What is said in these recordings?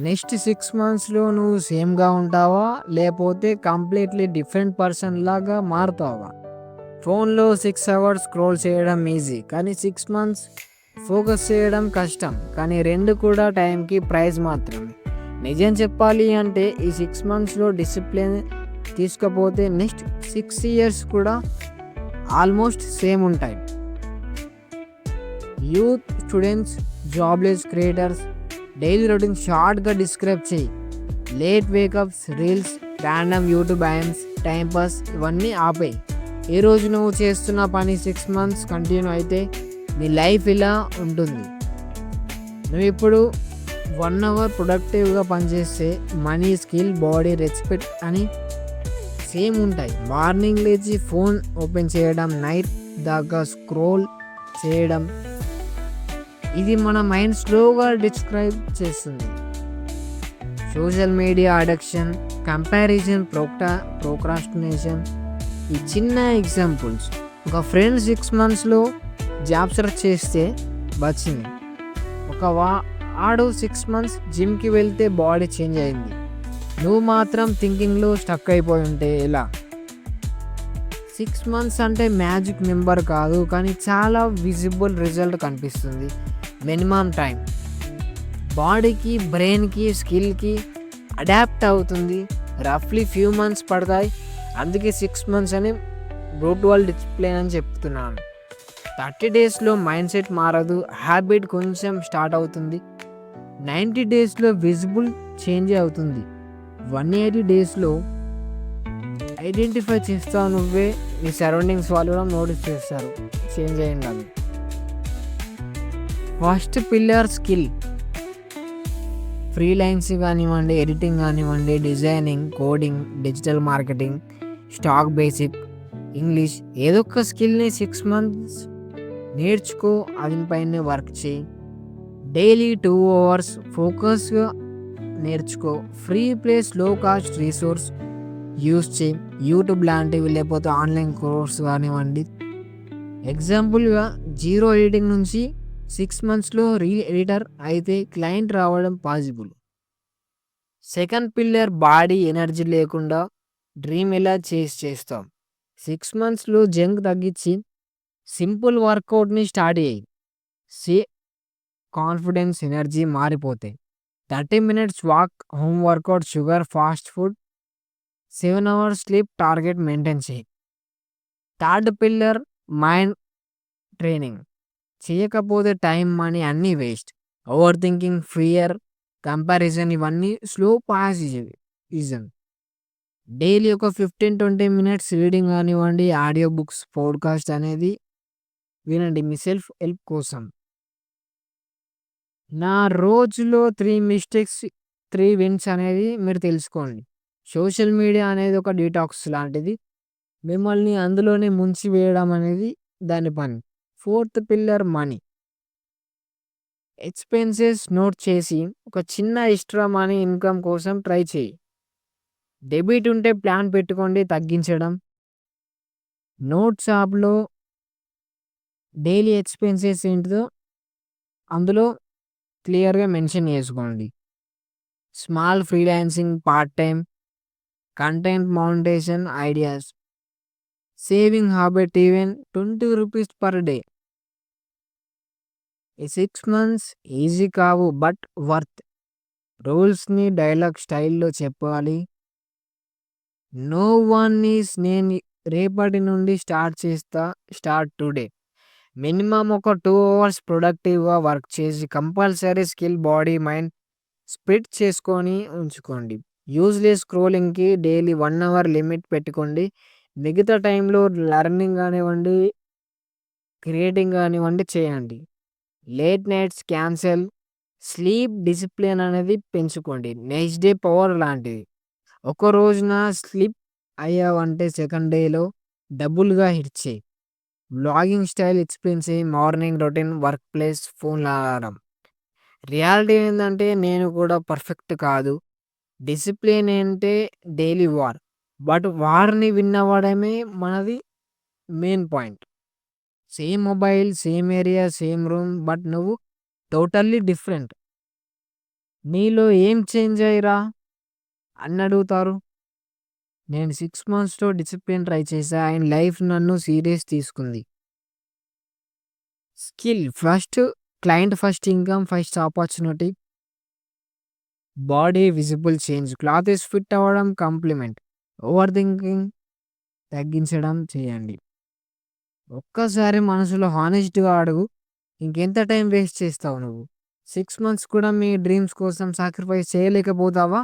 Next 6 మంత్స్‌లో నువ్వు సేమ్‌గా ఉంటావా? లేపోతే కంప్లీట్‌లీ డిఫరెంట్ పర్సన్ లాగా మారుతావా? ఫోన్‌లో 6 అవర్స్ స్క్రోల్ చేయడం ఈజీ. కానీ 6 మంత్స్ ఫోకస్ చేయడం కష్టం. కానీ 2 కూడా టైంకి ప్రైజ్ మాత్రమే. నిజం చెప్పాలి అంటే ఈ 6 మంత్స్‌లో డిసిప్లిన్ తీసుకపోతే నెక్స్ట్ 6 ఇయర్స్ కూడా ఆల్మోస్ట్ సేమ్ ఉంటాయి. Youth, students, jobless creators daily routine షార్ట్‌గా డిస్క్రైబ్ చెయ్యి. Late wakeups, reels, random YouTube యామ్స్, టైం పాస్ ఇవన్నీ ఆపేయి. ఏ రోజు నువ్వు చేస్తున్న పని 6 మంత్స్ కంటిన్యూ అయితే నీ లైఫ్ ఇలా ఉంటుంది. నువ్వు ఇప్పుడు 1 అవర్ ప్రొడక్టివ్‌గా పనిచేస్తే మనీ, స్కిల్, బాడీ, రెస్పెక్ట్ అని సేమ్ ఉంటాయి. మార్నింగ్ లేచి ఫోన్ ఓపెన్ చేయడం, నైట్ దాకా స్క్రోల్ చేయడం ఇది మన మైండ్ స్లోగా డిస్క్రైబ్ చేస్తుంది. Social media addiction, comparison, procrastination ఈ చిన్న ఎగ్జాంపుల్స్. ఒక ఫ్రెండ్ 6 మంత్స్‌లో జాబ్ సెర్చ్ చేస్తే వచ్చింది. వాడు 6 మంత్స్ జిమ్‌కి వెళ్తే బాడీ చేంజ్ అయింది. నువ్వు మాత్రం థింకింగ్‌లో స్టక్ అయిపోయి ఉంటే ఎలా? 6 మంత్స్ అంటే మ్యాజిక్ నెంబర్ కాదు, కానీ చాలా విజిబుల్ రిజల్ట్ కనిపిస్తుంది. మినిమం టైం బాడీకి, బ్రెయిన్కి, స్కిల్కి అడాప్ట్ అవుతుంది. రఫ్లీ ఫ్యూ మంత్స్ పడతాయి. అందుకే 6 మంత్స్ అని బ్రూటల్ డిసిప్లిన్ అని చెప్తున్నాను. 30 డేస్లో మైండ్ సెట్ మారదు, హ్యాబిట్ కొంచెం స్టార్ట్ అవుతుంది. 90 డేస్లో విజిబుల్ చేంజ్ అవుతుంది. 180 డేస్లో ఐడెంటిఫై చేస్తావు నువ్వే. నీ సరౌండింగ్స్ వాళ్ళు కూడా నోటీస్ చేస్తారు చేంజ్ అయ్యింది అది. First pillar skill. ఫ్రీలాన్సింగ్ కానివ్వండి, ఎడిటింగ్ కానివ్వండి, designing, coding, digital marketing, stock basic, English ఏదో ఒక స్కిల్ని 6 మంత్స్ నేర్చుకో. దానిపైనే వర్క్ చేయి. డైలీ 2 అవర్స్ ఫోకస్గా నేర్చుకో. ఫ్రీ ప్లేస్, లో కాస్ట్ రీసోర్స్ యూస్ చేయి. యూట్యూబ్ లాంటివి లేకపోతే ఆన్లైన్ కోర్స్ కానివ్వండి. ఎగ్జాంపుల్గా జీరో ఎడిటింగ్ నుంచి 6 మంత్స్లో ఎడిటర్ అయితే క్లయింట్ రావడం possible. Second pillar body. Energy లేకుండా డ్రీమ్ ఎలా చేస్తాం. 6 మంత్స్లో జంక్ తగ్గించి సింపుల్ వర్కౌట్ని స్టార్ట్ చేయి. సే కాన్ఫిడెన్స్, ఎనర్జీ మారిపోతాయి. 30 minutes walk, home workout, sugar fast food, 7 hours sleep target maintain చేయి. Third pillar mind training. చేయకపోతే టైం, మనీ అన్నీ waste. Over thinking, fear, comparison ఇవన్నీ స్లో పాసిజం. డైలీ ఒక 15-20 మినిట్స్ రీడింగ్ కానివ్వండి, audio books, podcast అనేది వినండి మీ self help కోసం. నా రోజులో 3 మిస్టేక్స్, 3 విన్స్ అనేది మీరు తెలుసుకోండి. సోషల్ మీడియా అనేది ఒక డీటాక్స్ లాంటిది. మిమ్మల్ని అందులోనే ముంచి వేయడం అనేది దాని పని. Fourth pillar money. Expenses note చేసి ఒక చిన్న ఎక్స్‌ట్రా మనీ ఇన్‌కమ్ కోసం ట్రై చేయి. డెబిట్ ఉంటే ప్లాన్ పెట్టుకోండి తగ్గించడం. నోట్స్ యాప్‌లో డైలీ ఎక్స్‌పెన్సెస్ ఏంటిదో అందులో క్లియర్‌గా మెన్షన్ చేసుకోండి. Small freelancing, part time, content monetization ideas. Saving habit even ₹20 per day. ఈ 6 మంత్స్ ఈజీ కావు బట్ వర్త్. రూల్స్‌ని డైలాగ్ స్టైల్‌లో చెప్పాలి. నో వన్ ఈస్ నేను రేపటి నుండి స్టార్ట్ చేస్తా, స్టార్ట్ టుడే. మినిమమ్ ఒక 2 అవర్స్ ప్రొడక్టివ్‌గా వర్క్ చేసి compulsory skill, body, mind split చేసుకొని ఉంచుకోండి. యూజ్‌లెస్ స్క్రోలింగ్‌కి డైలీ 1 అవర్ లిమిట్ పెట్టుకోండి. మిగతా టైంలో లెర్నింగ్ కానివ్వండి, క్రియేటింగ్ కానివ్వండి చేయండి. Late nights cancel. Sleep discipline అనేది పెంచుకోండి. నెక్స్ట్ డే పవర్ లాంటిది. ఒక రోజున స్లిప్ అయ్యావంటే సెకండ్ డేలో డబుల్‌గా హిట్ చెయ్యి. వ్లాగింగ్ స్టైల్ ఎక్స్‌ప్లెయిన్ చెయ్యి. Morning routine, work place, phone alarm. Reality ఏందంటే నేను కూడా పర్ఫెక్ట్ కాదు. డిసిప్లిన్ అంటే డైలీ వార్. బట్ వార్‌ని విన్ అవ్వడమే మనది main point. Same mobile, same area, same room but నువ్వు టోటల్లీ డిఫరెంట్. నీలో ఏం చేంజ్ అయ్యిరా అని అడుగుతారు. నేను 6 మంత్స్‌లో డిసిప్లిన్ ట్రై చేశా అండ్ లైఫ్ నన్ను సీరియస్ తీసుకుంది. Skill first, client first income, first opportunity, body visible change, cloth is fit అవ్వడం కాంప్లిమెంట్, ఓవర్ థింకింగ్ తగ్గించడం చేయండి. ఒక్కసారి మనసులో హానెస్ట్‌గా అడుగు. ఇంకెంత టైం వేస్ట్ చేస్తావు నువ్వు? 6 మంత్స్ కూడా మీ డ్రీమ్స్ కోసం సాక్రిఫైస్ చేయలేకపోతావా?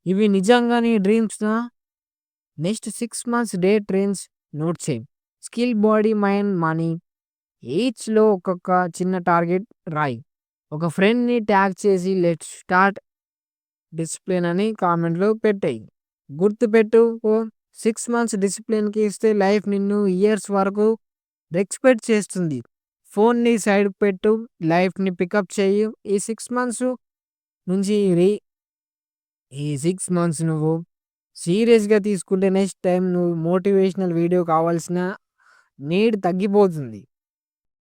ఇవి నిజంగా నీ డ్రీమ్స్‌నా? Next 6 months day trends note చేయి. స్కిల్, బాడీ, మైండ్, మనీ ఈచ్‌లో ఒక్కొక్క చిన్న టార్గెట్ రాయి. ఒక ఫ్రెండ్‌ని ట్యాగ్ చేసి లెట్స్ స్టార్ట్ డిసిప్లిన్ అని కామెంట్‌లో పెట్టేయి. గుర్తుపెట్టు, 6 మంత్స్ డిసిప్లిన్‌కి ఇస్తే లైఫ్ నిన్ను ఇయర్స్ వరకు రెస్పెక్ట్ చేస్తుంది. ఫోన్‌ని సైడ్ పెట్టు. లైఫ్‌ని పికప్ చెయ్యి. ఈ 6 మంత్స్ నుంచి ఈ 6 మంత్స్ నువ్వు సీరియస్‌గా తీసుకుంటే నెక్స్ట్ టైమ్ నువ్వు మోటివేషనల్ వీడియో కావాల్సిన నీడ్ తగ్గిపోతుంది.